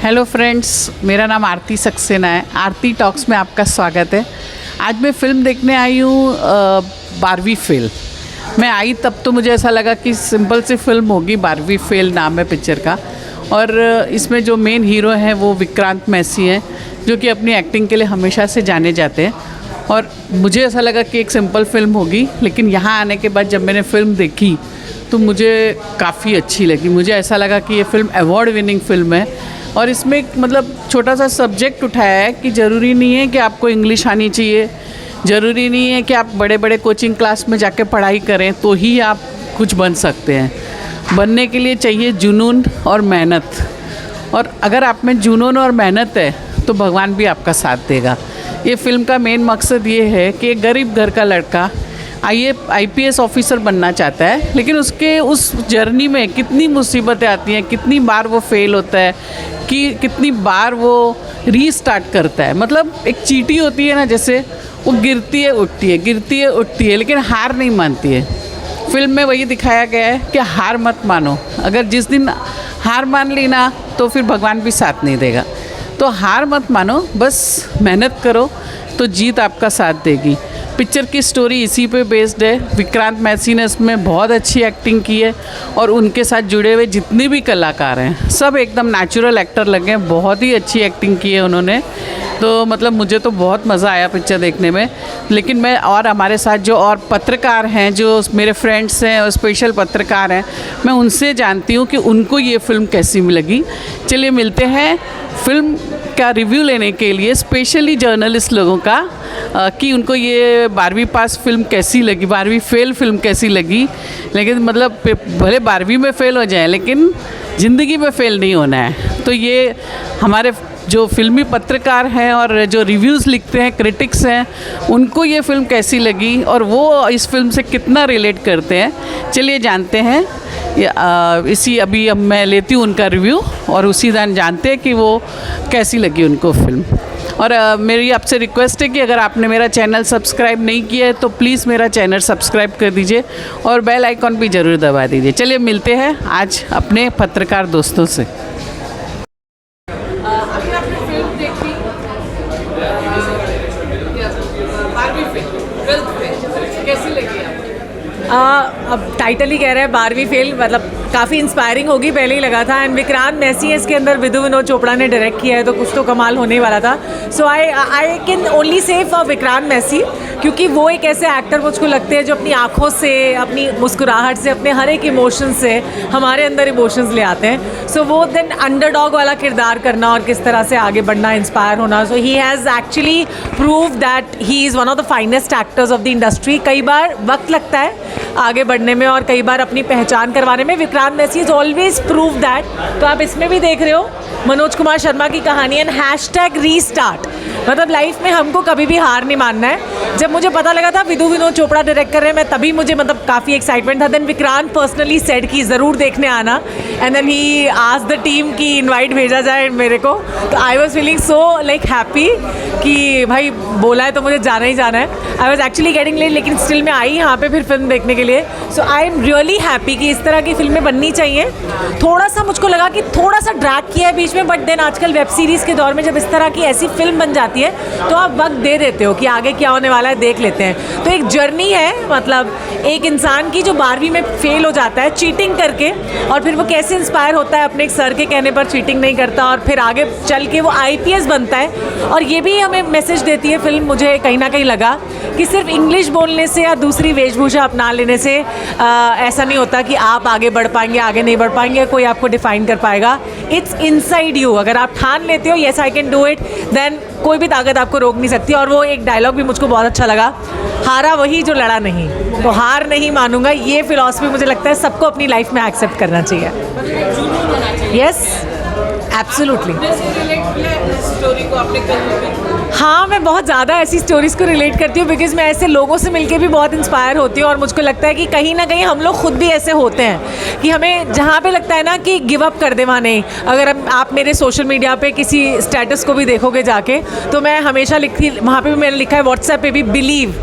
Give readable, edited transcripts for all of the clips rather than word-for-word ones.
Hello friends, मेरा नाम आरती सक्सेना है। आरती टॉक्स में आपका स्वागत है। आज मैं फ़िल्म देखने आई हूँ बारहवीं फेल। मैं आई तब तो मुझे ऐसा लगा कि सिंपल सी फिल्म होगी। बारहवीं फेल नाम है पिक्चर का, और इसमें जो मेन हीरो हैं वो विक्रांत मैसी हैं, जो कि अपनी एक्टिंग के लिए हमेशा से जाने जाते हैं। और मुझे ऐसा लगा कि एक सिंपल फिल्म होगी, लेकिन यहाँ आने के बाद जब मैंने फ़िल्म देखी तो मुझे काफ़ी अच्छी लगी। मुझे ऐसा लगा कि ये फ़िल्म अवार्ड विनिंग फ़िल्म है, और इसमें एक मतलब छोटा सा सब्जेक्ट उठाया है कि ज़रूरी नहीं है कि आपको इंग्लिश आनी चाहिए, ज़रूरी नहीं है कि आप बड़े बड़े कोचिंग क्लास में जाके पढ़ाई करें तो ही आप कुछ बन सकते हैं। बनने के लिए चाहिए जुनून और मेहनत, और अगर आप में जुनून और मेहनत है तो भगवान भी आपका साथ देगा। ये फ़िल्म का मेन मकसद ये है कि एक गरीब घर का लड़का IPS ऑफिसर बनना चाहता है, लेकिन उसके उस जर्नी में कितनी मुसीबतें आती हैं, कितनी बार वो फेल होता है, कि कितनी बार वो रीस्टार्ट करता है। मतलब एक चींटी होती है ना, जैसे वो गिरती है उठती है, गिरती है उठती है, लेकिन हार नहीं मानती है। फिल्म में वही दिखाया गया है कि हार मत मानो। अगर जिस दिन हार मान ली ना तो फिर भगवान भी साथ नहीं देगा। तो हार मत मानो, बस मेहनत करो तो जीत आपका साथ देगी। पिक्चर की स्टोरी इसी पे बेस्ड है। विक्रांत मैसी ने इसमें बहुत अच्छी एक्टिंग की है, और उनके साथ जुड़े हुए जितने भी कलाकार हैं सब एकदम नेचुरल एक्टर लगे हैं। बहुत ही अच्छी एक्टिंग की है उन्होंने। तो मतलब मुझे तो बहुत मज़ा आया पिक्चर देखने में। लेकिन मैं और हमारे साथ जो और पत्रकार हैं, जो मेरे फ्रेंड्स हैं और स्पेशल पत्रकार हैं, मैं उनसे जानती हूँ कि उनको ये फ़िल्म कैसी लगी। चलिए मिलते हैं फ़िल्म का रिव्यू लेने के लिए स्पेशली जर्नलिस्ट लोगों का, कि उनको ये 12वीं पास फिल्म कैसी लगी, 12वीं फेल फिल्म कैसी लगी। लेकिन मतलब भले 12वीं में फ़ेल हो जाए, लेकिन ज़िंदगी में फ़ेल नहीं होना है। तो ये हमारे जो फिल्मी पत्रकार हैं और जो रिव्यूज़ लिखते हैं, क्रिटिक्स हैं, उनको ये फ़िल्म कैसी लगी और वो इस फिल्म से कितना रिलेट करते हैं, चलिए जानते हैं। इसी अभी अब मैं लेती हूँ उनका रिव्यू, और उसी दिन जानते हैं कि वो कैसी लगी उनको फ़िल्म। और मेरी आपसे रिक्वेस्ट है कि अगर आपने मेरा चैनल सब्सक्राइब नहीं किया है तो प्लीज़ मेरा चैनल सब्सक्राइब कर दीजिए और बेल आइकॉन भी ज़रूर दबा दीजिए। चलिए मिलते हैं आज अपने पत्रकार दोस्तों से। अभी आपने फिल्म देखी 12वीं फेल, 12th फेल, कैसी लगी आपको? अब टाइटल ही कह रहा है 12वीं फेल, मतलब काफ़ी इंस्पायरिंग होगी पहले ही लगा था। एंड विक्रांत मैसी है इसके अंदर, विधु विनोद चोपड़ा ने डायरेक्ट किया है, तो कुछ तो कमाल होने ही वाला था। सो I can only say for Vikrant Massey, क्योंकि वो एक ऐसे एक्टर मुझको लगते हैं जो अपनी आँखों से, अपनी मुस्कुराहट से, अपने हर एक इमोशन से हमारे अंदर इमोशंस ले आते हैं। सो वो देन अंडरडॉग वाला किरदार करना और किस तरह से आगे बढ़ना, इंस्पायर होना, so he has actually prove that he is one of the finest actors of the industry. कई बार वक्त लगता है आगे बढ़ने में और कई बार अपनी पहचान करवाने में। Vikrant Massey is always prove that. तो आप इसमें भी देख रहे हो मनोज कुमार शर्मा की कहानी एंड #रीस्टार्ट। मतलब लाइफ में हमको कभी भी हार नहीं मानना है। जब मुझे पता लगा था विधु विनोद चोपड़ा डायरेक्ट कर रहे हैं, मैं तभी मुझे मतलब काफ़ी एक्साइटमेंट था। देन विक्रांत पर्सनली सेड कि ज़रूर देखने आना, and then he asked the team कि इनवाइट भेजा जाए मेरे को। तो I was feeling so like happy कि भाई बोला है तो मुझे जाना ही जाना है। I was actually getting late, लेकिन स्टिल मैं आई यहाँ पे फिर फिल्म देखने के लिए। So I am really happy कि इस तरह की फिल्में बननी चाहिए। थोड़ा सा मुझको लगा कि थोड़ा सा ड्रैग किया है बीच में, बट देन आजकल वेब सीरीज़ के दौर में जब इस तरह की ऐसी फिल्म बन जाती है तो आप वक्त दे देते हो कि आगे क्या होने वाला है, देख लेते हैं। तो एक जर्नी है, मतलब एक इंसान की जो 12वीं में फेल हो जाता है चीटिंग करके, और फिर वो कैसे इंस्पायर होता है, अपने एक सर के कहने पर चीटिंग नहीं करता और फिर आगे चल के वो IPS बनता है। और ये भी हमें मैसेज देती है फिल्म, मुझे कहीं ना कहीं लगा कि सिर्फ इंग्लिश बोलने से या दूसरी वेशभूषा अपना लेने से ऐसा नहीं होता कि आप आगे बढ़ पाएंगे, आगे नहीं बढ़ पाएंगे, कोई आपको डिफाइन कर पाएगा। It's inside you. अगर आप ठान लेते हो yes I can do it, then कोई भी ताकत आपको रोक नहीं सकती। और वो एक डायलॉग भी मुझको बहुत अच्छा लगा, हारा वही जो लड़ा नहीं, तो हार नहीं मानूंगा। ये फिलॉसफी मुझे लगता है सबको अपनी लाइफ में एक्सेप्ट करना चाहिए। Yes, absolutely. हाँ, मैं बहुत ज़्यादा ऐसी स्टोरीज़ को रिलेट करती हूँ, बिकॉज़ मैं ऐसे लोगों से मिलके भी बहुत इंस्पायर होती हूँ। और मुझको लगता है कि कहीं ना कहीं हम लोग खुद भी ऐसे होते हैं कि हमें जहाँ पे लगता है ना कि गिव अप कर दे, वहाँ नहीं। अगर आप मेरे सोशल मीडिया पे किसी स्टेटस को भी देखोगे जाके, तो मैं हमेशा लिखती, वहाँ पे भी मैंने लिखा है व्हाट्सएप पे भी, बिलीव।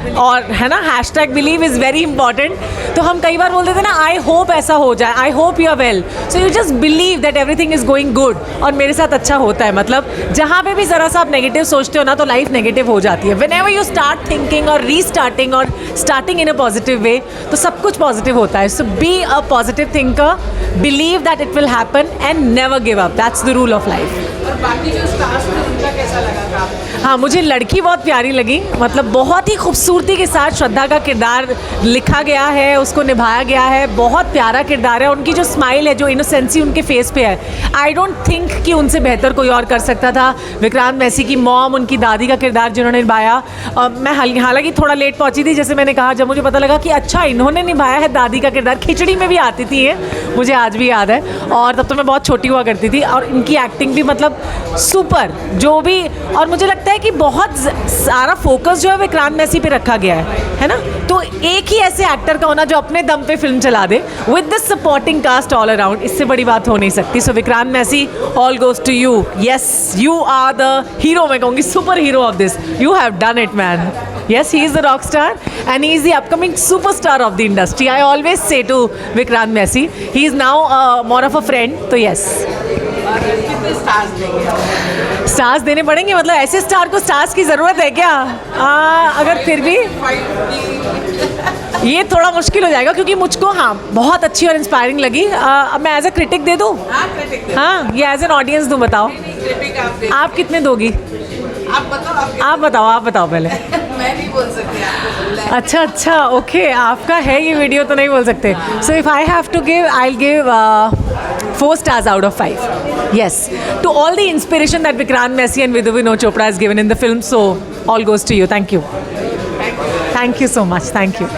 और है ना #believe इज़ वेरी इंपॉर्टेंट। तो हम कई बार बोलते थे ना आई होप ऐसा हो जाए, I hope you are well, so you just believe that everything is going good. और मेरे साथ अच्छा होता है, मतलब जहाँ पे भी ज़रा सा आप नेगेटिव सोचते हो ना तो लाइफ नेगेटिव हो जाती है। Whenever you start thinking और रीस्टार्टिंग और starting in a positive way तो सब कुछ पॉजिटिव होता है। So be a positive thinker, believe that it will happen and never give up, that's the rule of life. और बाकी जो स्टार्स थे उनका कैसा लगा था आपको? हाँ, मुझे लड़की बहुत प्यारी लगी, मतलब बहुत ही खूबसूरती के साथ श्रद्धा का किरदार लिखा गया है, उसको निभाया गया है, बहुत प्यारा किरदार है। उनकी जो स्माइल है, जो इनोसेंसी उनके फेस पे है, आई डोंट थिंक कि उनसे बेहतर कोई और कर सकता था। विक्रांत मैसी की मॉम, उनकी दादी का किरदार जिन्होंने निभाया, मैं हालांकि थोड़ा लेट पहुंची थी, जैसे मैंने कहा, जब मुझे पता लगा कि अच्छा इन्होंने निभाया है दादी का किरदार। खिचड़ी में भी आती थी ये, मुझे आज भी याद है, और तब तो मैं बहुत छोटी हुआ करती थी। और इनकी एक्टिंग भी मतलब सुपर, जो भी, और मुझे लगता है कि बहुत सारा फोकस जो है विक्रांत मैसी पे रखा गया है ना। तो एक ही ऐसे एक्टर का होना जो अपने दम पे फिल्म चला दे with this supporting cast all around, इससे बड़ी बात हो नहीं सकती। So Vikrant Massey, all goes to you. Yes, you are the hero, मैं कहूँगी super hero of this. You have done it man. Yes, he is the rock star and he is the upcoming superstar of the industry. I always say to Vikrant Messi, he is now more of a friend. तो yes. कितने stars देंगे? Stars देने पड़ेंगे, मतलब ऐसे star को stars की ज़रूरत है क्या? अगर फिर भी ये थोड़ा मुश्किल हो जाएगा, क्योंकि मुझको हाँ बहुत अच्छी और इंस्पायरिंग लगी। अब मैं एज ए क्रिटिक दे दूँ? हाँ, ये एज एन ऑडियंस दूँ? बताओ आप कितने दोगी? आप बताओ पहले। मैं नहीं बोल सकती, आपको बोलना है। अच्छा, ओके, आपका है ये वीडियो तो नहीं बोल सकते। So if I have to give, I will give 4 stars out of 5. Yes, to all the inspiration that Vikrant Messi and Vidhu Vinod Chopra has given in the film, so all goes to you. Thank you. Thank you so much. Thank you.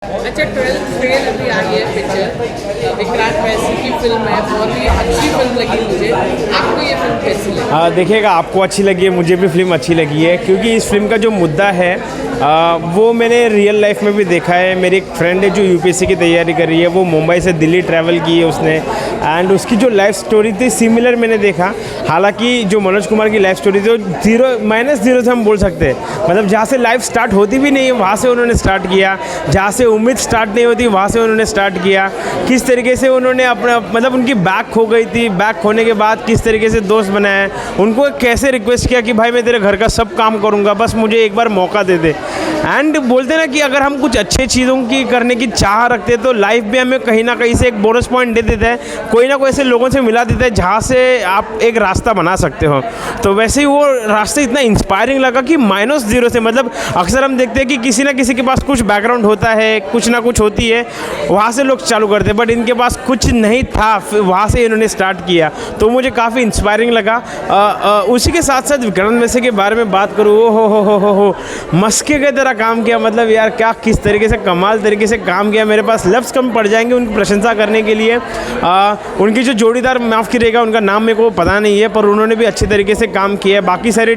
अच्छा, 12th fail अभी आई है picture, Vikrant Massey की film है, बहुत ही अच्छी film लगी मुझे। आपको ये फिल्म कैसी लगी? देखिएगा, आपको अच्छी लगी है, मुझे भी फिल्म अच्छी लगी है, क्योंकि इस फिल्म का जो मुद्दा है वो मैंने रियल लाइफ में भी देखा है। मेरी एक फ्रेंड है जो यूपीएससी की तैयारी कर रही है, वो मुंबई से दिल्ली ट्रैवल की है उसने, एंड उसकी जो लाइफ स्टोरी थी सिमिलर मैंने देखा। हालांकि जो मनोज कुमार की लाइफ स्टोरी थी वो -0 से हम बोल सकते हैं, मतलब जहाँ से लाइफ स्टार्ट होती भी नहीं है वहाँ से उन्होंने स्टार्ट किया, जहाँ से उम्मीद स्टार्ट नहीं होती वहाँ से उन्होंने स्टार्ट किया। किस तरीके से उन्होंने अपना, मतलब उनकी बैक खो गई थी, बैक खोने के बाद किस तरीके से दोस्त बनाया, उनको कैसे रिक्वेस्ट किया कि भाई मैं तेरे घर का सब काम करूँगा, बस मुझे एक बार मौका दे दे। एंड बोलते ना कि अगर हम कुछ अच्छे चीज़ों की करने की चाह रखते हैं तो लाइफ भी हमें कहीं ना कहीं से एक बोनस पॉइंट दे देता है, कोई ना कोई ऐसे लोगों से मिला देता है जहाँ से आप एक रास्ता बना सकते हो। तो वैसे ही वो रास्ता इतना इंस्पायरिंग लगा कि -0 से, मतलब अक्सर हम देखते हैं कि किसी ना किसी के पास कुछ बैकग्राउंड होता है, कुछ ना कुछ होती है, वहाँ से लोग चालू करते हैं, बट इनके पास कुछ नहीं था, वहाँ से इन्होंने स्टार्ट किया, तो मुझे काफ़ी इंस्पायरिंग लगा। उसी के साथ साथ विक्रांत मैसी के बारे में बात करूँ, हो मस्के के तरह काम किया, मतलब यार क्या किस तरीके से कमाल तरीके से काम किया, मेरे पास लफ्ज़ कम पड़ जाएंगे उनकी प्रशंसा करने के लिए। उनकी जो जोड़ीदार, माफ़ करिएगा उनका नाम मेरे को पता नहीं है, पर उन्होंने भी अच्छे तरीके से काम किया है। बाकी सारे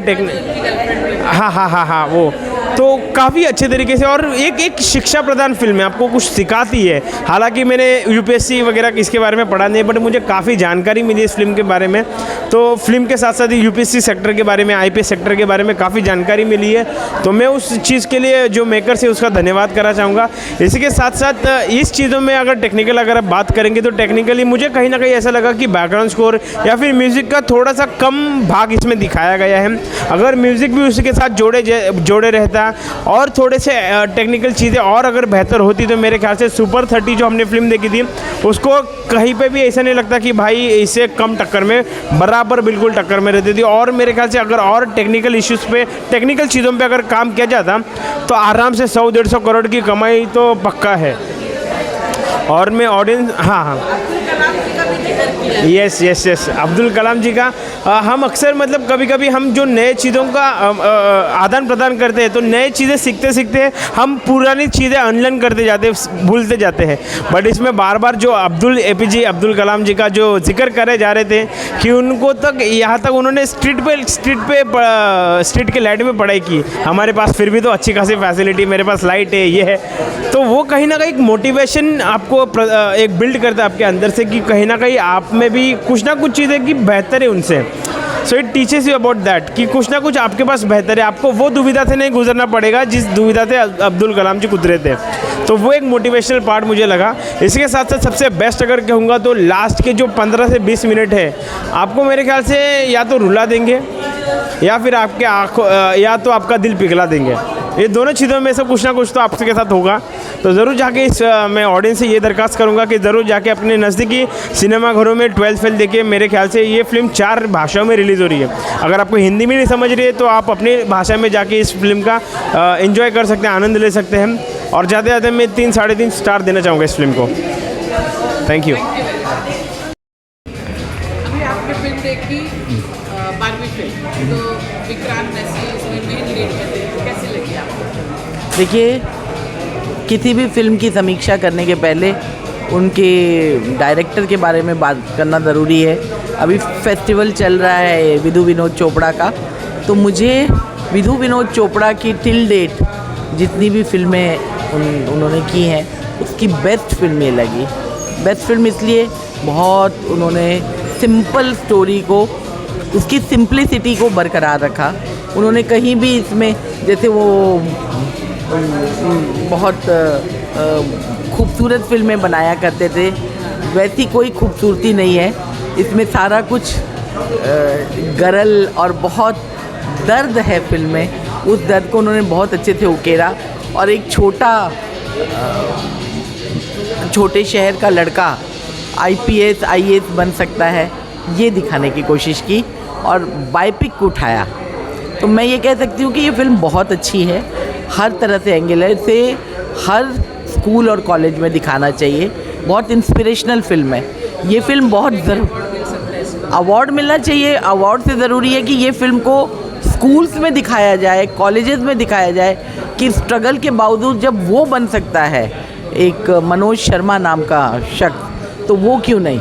हाँ, वो तो काफ़ी अच्छे तरीके से, और एक शिक्षा प्रदान फिल्म है, आपको कुछ सिखाती है। हालांकि मैंने यूपीएससी वगैरह इसके बारे में पढ़ा नहीं है, बट मुझे काफ़ी जानकारी मिली इस फिल्म के बारे में। तो फिल्म के साथ साथ यूपीएससी सेक्टर के बारे में, आईपीएस सेक्टर के बारे में काफ़ी जानकारी मिली है, तो मैं उस चीज़ के लिए जो मेकर्स है उसका धन्यवाद करना चाहूँगा। इसी के साथ साथ इस चीज़ों में अगर आप बात करेंगे तो टेक्निकली मुझे कहीं ना कहीं ऐसा लगा कि बैकग्राउंड स्कोर या फिर म्यूज़िक का थोड़ा सा कम भाग इसमें दिखाया गया है। अगर म्यूज़िक भी उसी के साथ जोड़े रहता और थोड़े से टेक्निकल चीज़ें और अगर बेहतर होती तो मेरे ख्याल से सुपर 30 जो हमने फिल्म देखी थी उसको कहीं पे भी ऐसा नहीं लगता कि भाई इससे कम टक्कर में, बराबर बिल्कुल टक्कर में रहती थी। और मेरे ख्याल से अगर और टेक्निकल इश्यूज़ पे, टेक्निकल चीज़ों पे अगर काम किया जाता तो आराम से 100-150 करोड़ की कमाई तो पक्का है। और मैं ऑडियंस, हाँ, यस, अब्दुल कलाम जी का हम अक्सर, मतलब कभी कभी हम जो नए चीज़ों का आदान प्रदान करते हैं तो नए चीज़ें सीखते सीखते हम पुरानी चीज़ें अनलर्न करते जाते हैं, भूलते जाते हैं। बट इसमें बार बार जो APJ अब्दुल कलाम जी का जो जिक्र करे जा रहे थे कि उनको तक यहाँ तक उन्होंने स्ट्रीट के लाइट में पढ़ाई की, हमारे पास फिर भी तो अच्छी खासी फैसिलिटी, मेरे पास लाइट है, ये है, तो वो कहीं ना कहीं एक मोटिवेशन आपको एक बिल्ड करता है आपके अंदर से कि कहीं ना कहीं आप में भी कुछ ना कुछ चीज़ें की बेहतर है उनसे। So it teaches you about that कि कुछ ना कुछ आपके पास बेहतर है, आपको वो दुविधा से नहीं गुजरना पड़ेगा जिस दुविधा से अब्दुल कलाम जी गुजरे थे। तो वो एक मोटिवेशनल पार्ट मुझे लगा। इसके साथ साथ सबसे बेस्ट अगर कहूँगा तो लास्ट के जो 15 से 20 मिनट है, आपको मेरे ख्याल से या तो रुला देंगे या फिर आपके आँखों या तो आपका दिल पिघला देंगे। ये दोनों चीज़ों में से कुछ ना कुछ तो आपके साथ होगा। तो ज़रूर जाके इस मैं ऑडियंस से ये दरख्वास्त करूँगा कि ज़रूर जाके अपने नज़दीकी सिनेमा घरों में 12th फेल देखिए। मेरे ख्याल से ये फ़िल्म 4 भाषाओं में रिलीज़ हो रही है। अगर आपको हिंदी में नहीं समझ रही है तो आप अपनी भाषा में जाके इस फिल्म का एंजॉय कर सकते हैं, आनंद ले सकते हैं। और ज़्यादा से ज़्यादा मैं 3 साढ़े 3 स्टार देना चाहूँगा इस फिल्म को। Thank you. अभी आपने फिल्म देखी 12वीं फिल्म, तो विक्रांत मैसी इसमें मेन लीड में थे, तो कैसी लगी आपको? देखिए, किसी भी फिल्म की समीक्षा करने के पहले उनके डायरेक्टर के बारे में बात करना ज़रूरी है। अभी फेस्टिवल चल रहा है विधु विनोद चोपड़ा का, तो मुझे विधु विनोद चोपड़ा की टिल डेट जितनी भी फिल्में उन्होंने की हैं उसकी बेस्ट फिल्म ये लगी। बेस्ट फिल्म इसलिए बहुत उन्होंने सिंपल स्टोरी को, उसकी सिंप्लिसिटी को बरकरार रखा। उन्होंने कहीं भी इसमें, जैसे वो बहुत खूबसूरत फिल्में बनाया करते थे, वैसी कोई खूबसूरती नहीं है इसमें। सारा कुछ गरल और बहुत दर्द है फिल्म में। उस दर्द को उन्होंने बहुत अच्छे से उकेरा और एक छोटे शहर का लड़का IPS IAS बन सकता है ये दिखाने की कोशिश की और बायोपिक को उठाया। तो मैं ये कह सकती हूँ कि ये फिल्म बहुत अच्छी है, हर तरह से एंगल है, इसे हर स्कूल और कॉलेज में दिखाना चाहिए। बहुत इंस्पिरेशनल फिल्म है ये फिल्म। बहुत अवार्ड मिलना चाहिए। अवार्ड से ज़रूरी है कि ये फिल्म को स्कूल्स में दिखाया जाए, कॉलेजेस में दिखाया जाए कि स्ट्रगल के बावजूद जब वो बन सकता है एक मनोज शर्मा नाम का शख्स, तो वो क्यों नहीं।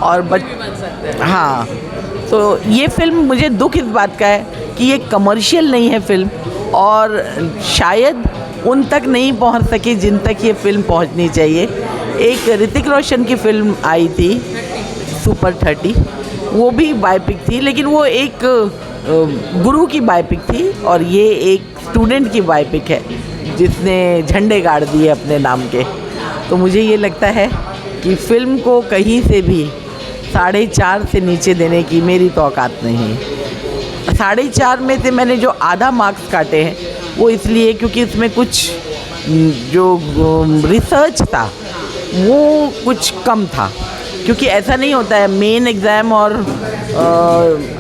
और हाँ, तो ये फिल्म, मुझे दुख इस बात का है कि ये कमर्शियल नहीं है फिल्म और शायद उन तक नहीं पहुंच सकी जिन तक ये फिल्म पहुंचनी चाहिए। एक ऋतिक रोशन की फिल्म आई थी सुपर 30, वो भी बायोपिक थी, लेकिन वो एक गुरु की बायोपिक थी और ये एक स्टूडेंट की बायोपिक है जिसने झंडे गाड़ दिए अपने नाम के। तो मुझे ये लगता है कि फ़िल्म को कहीं से भी 4.5 से नीचे देने की मेरी तो औकात नहीं। 4.5 में से मैंने जो आधा मार्क्स काटे हैं वो इसलिए क्योंकि उसमें कुछ जो रिसर्च था वो कुछ कम था। क्योंकि ऐसा नहीं होता है मेन एग्ज़ाम और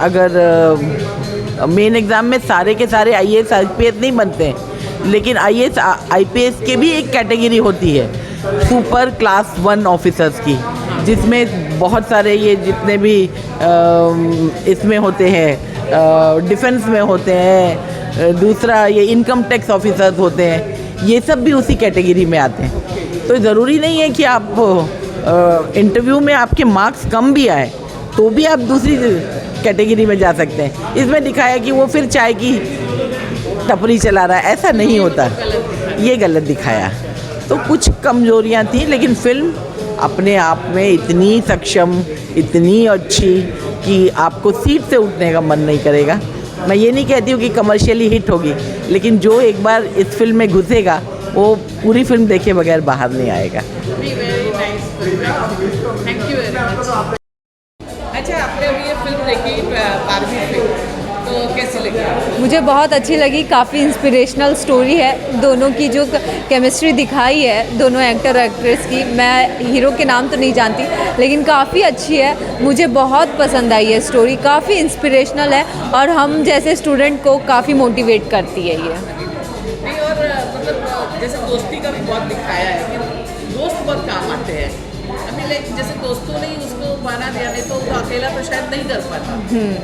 अगर मेन एग्ज़ाम में सारे के सारे IAS IPS नहीं बनते हैं, लेकिन IAS IPS के भी एक कैटेगरी होती है सुपर क्लास 1 ऑफिसर्स की, जिसमें बहुत सारे ये जितने भी इसमें होते हैं, डिफेंस में होते हैं, दूसरा ये इनकम टैक्स ऑफिसर्स होते हैं, ये सब भी उसी कैटेगरी में आते हैं। तो ज़रूरी नहीं है कि आप इंटरव्यू में आपके मार्क्स कम भी आए तो भी आप दूसरी कैटेगरी में जा सकते हैं। इसमें दिखाया कि वो फिर चाय की टपरी चला रहा है, ऐसा नहीं होता, ये गलत दिखाया। तो कुछ कमजोरियां थी, लेकिन फिल्म अपने आप में इतनी सक्षम, इतनी अच्छी कि आपको सीट से उठने का मन नहीं करेगा। मैं ये नहीं कहती हूँ कि कमर्शियली हिट होगी, लेकिन जो एक बार इस फिल्म में घुसेगा वो पूरी फिल्म देखे बगैर बाहर नहीं आएगा। Thank you very much. अच्छा, आपने अभी ये फिल्म देखी 12वीं फिल्म, तो कैसी लगी? मुझे बहुत अच्छी लगी। काफ़ी इंस्पिरेशनल स्टोरी है। दोनों की जो केमिस्ट्री दिखाई है, दोनों एक्टर एक्ट्रेस की, मैं हीरो के नाम तो नहीं जानती, लेकिन काफ़ी अच्छी है। मुझे बहुत पसंद आई है स्टोरी, काफ़ी इंस्पिरेशनल है और हम जैसे स्टूडेंट को काफ़ी मोटिवेट करती है ये। नहीं, और मतलब जैसे दोस्ती का भी बहुत दिखाया है कि दोस्त बहुत काम आते हैं। अभी लाइक जैसे दोस्तों ने ही उसको माना दिया, नहीं तो वो अकेला तो शायद नहीं कर पाता।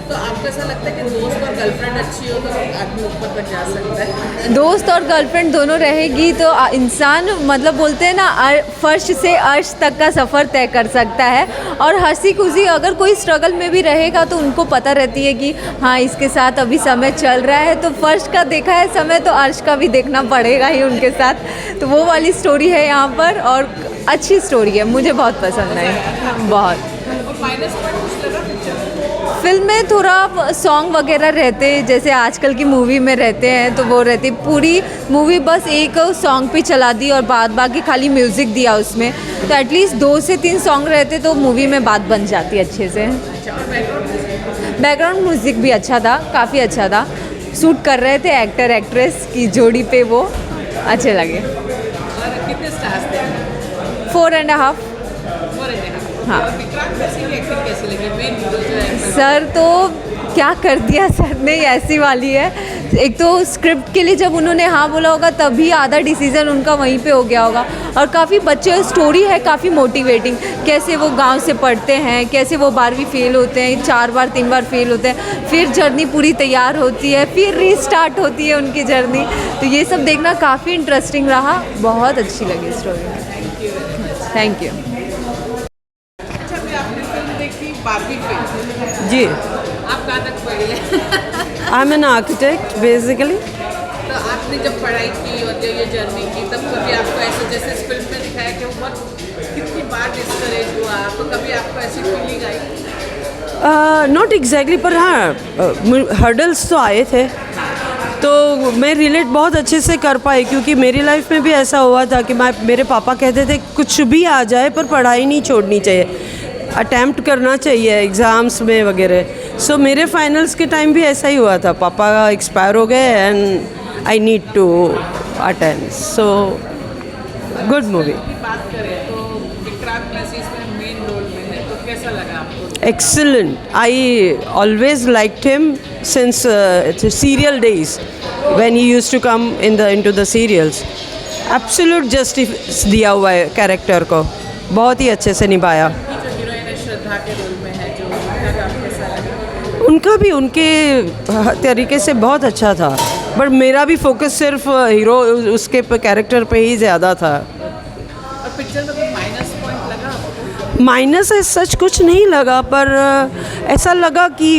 तो आपको ऐसा लगता है कि दोस्त और गर्लफ्रेंड अच्छी हो तो आदमी ऊपर तक जा सकता है? दोस्त और गर्लफ्रेंड दोनों रहेगी तो इंसान, मतलब बोलते हैं ना, फर्श से अर्श तक का सफ़र तय कर सकता है। और हंसी खुशी अगर कोई स्ट्रगल में भी रहेगा तो उनको पता रहती है कि हाँ, इसके साथ अभी समय चल रहा है, तो फर्श का देखा है समय तो अर्श का भी देखना पड़ेगा ही उनके साथ। तो वो वाली स्टोरी है यहाँ पर और अच्छी स्टोरी है, मुझे बहुत पसंद आई, बहुत। और माइनस पॉइंट कुछ लगा? फिल्म में थोड़ा सॉन्ग वगैरह रहते जैसे आजकल की मूवी में रहते हैं, तो वो रहती पूरी मूवी बस एक सॉन्ग पे चला दी और बाकी खाली म्यूज़िक दिया उसमें, तो एटलीस्ट 2 से 3 सॉन्ग रहते तो मूवी में बात बन जाती अच्छे से। बैकग्राउंड म्यूज़िक भी अच्छा था, काफ़ी अच्छा था, सूट कर रहे थे एक्टर एक्ट्रेस की जोड़ी पे, वो अच्छे लगे। और कितने स्टार्स थे? 4.5। हाँ। और विक्रांत मैसी की एक्टिंग कैसी लगी? मेन हीरो जो है सर तो क्या कर दिया सर ने, ऐसी वाली है। एक तो स्क्रिप्ट के लिए जब उन्होंने हाँ बोला होगा तभी आधा डिसीजन उनका वहीं पे हो गया होगा। और काफ़ी बच्चे स्टोरी है काफ़ी मोटिवेटिंग, कैसे वो गांव से पढ़ते हैं, कैसे वो 12वीं फेल होते हैं, 4 बार 3 बार फेल होते हैं, फिर जर्नी पूरी तैयार होती है, फिर रीस्टार्ट होती है उनकी जर्नी। तो ये सब देखना काफ़ी इंटरेस्टिंग रहा, बहुत अच्छी लगी स्टोरी। Thank you. अच्छा, अभी आपने फिल्म देखी बारहवीं फिल्म, जी, आप कहाँ तक पढ़ी है? I am an architect basically. तो आपने जब पढ़ाई की और जब ये जर्नी की तब कभी आपको ऐसे जैसे इस फिल्म में दिखाया कि वो बहुत कितनी बार डिस्करेज हुआ, तो कभी आपको ऐसी फीलिंग आई? नॉट एग्जैक्टली, पर हाँ हर्डल्स तो आए थे, तो मैं रिलेट बहुत अच्छे से कर पाई, क्योंकि मेरी लाइफ में भी ऐसा हुआ था कि मेरे पापा कहते थे कुछ भी आ जाए पर पढ़ाई नहीं छोड़नी चाहिए, अटैम्प्ट करना चाहिए एग्ज़ाम्स में वगैरह। सो मेरे फाइनल्स के टाइम भी ऐसा ही हुआ था, पापा एक्सपायर हो गए and I need to attend. So good movie. की बात करें तो विक्रांत मैसी इसमें मेन रोल में है, तो कैसा लगा आपको? Excellent. I always liked him since serial days when he used to come into the serials. Absolute justice दिया हुआ है कैरेक्टर को, बहुत ही अच्छे से निभाया। जो हीरोइन है श्रद्धा के रोल में है, जो उनका काम कैसा लगा? उनका भी उनके तरीके से बहुत अच्छा था, बट मेरा भी फोकस सिर्फ हीरो उसके कैरेक्टर पे ही ज़्यादा था। और पिक्चर में कोई माइनस पॉइंट लगा आपको? माइनस सच कुछ नहीं लगा, पर ऐसा लगा कि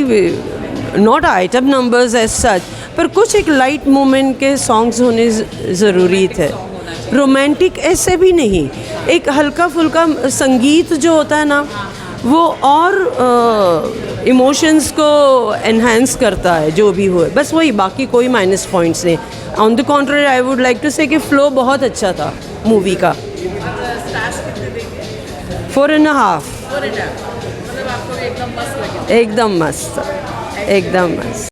not item numbers as such, पर कुछ एक लाइट मोमेंट के सॉन्ग्स होने ज़रूरी थे। रोमांटिक ऐसे भी नहीं, एक हल्का फुल्का संगीत जो होता है ना, वो और इमोशंस को एनहांस करता है जो भी हो, बस वही, बाकी कोई माइनस पॉइंट्स नहीं। On the contrary I would like to say कि फ्लो बहुत अच्छा था मूवी का। स्टार्स कितने देंगे? 4.5। मतलब आपको एकदम मस्त लगे? एकदम मस्त, एकदम मस्त।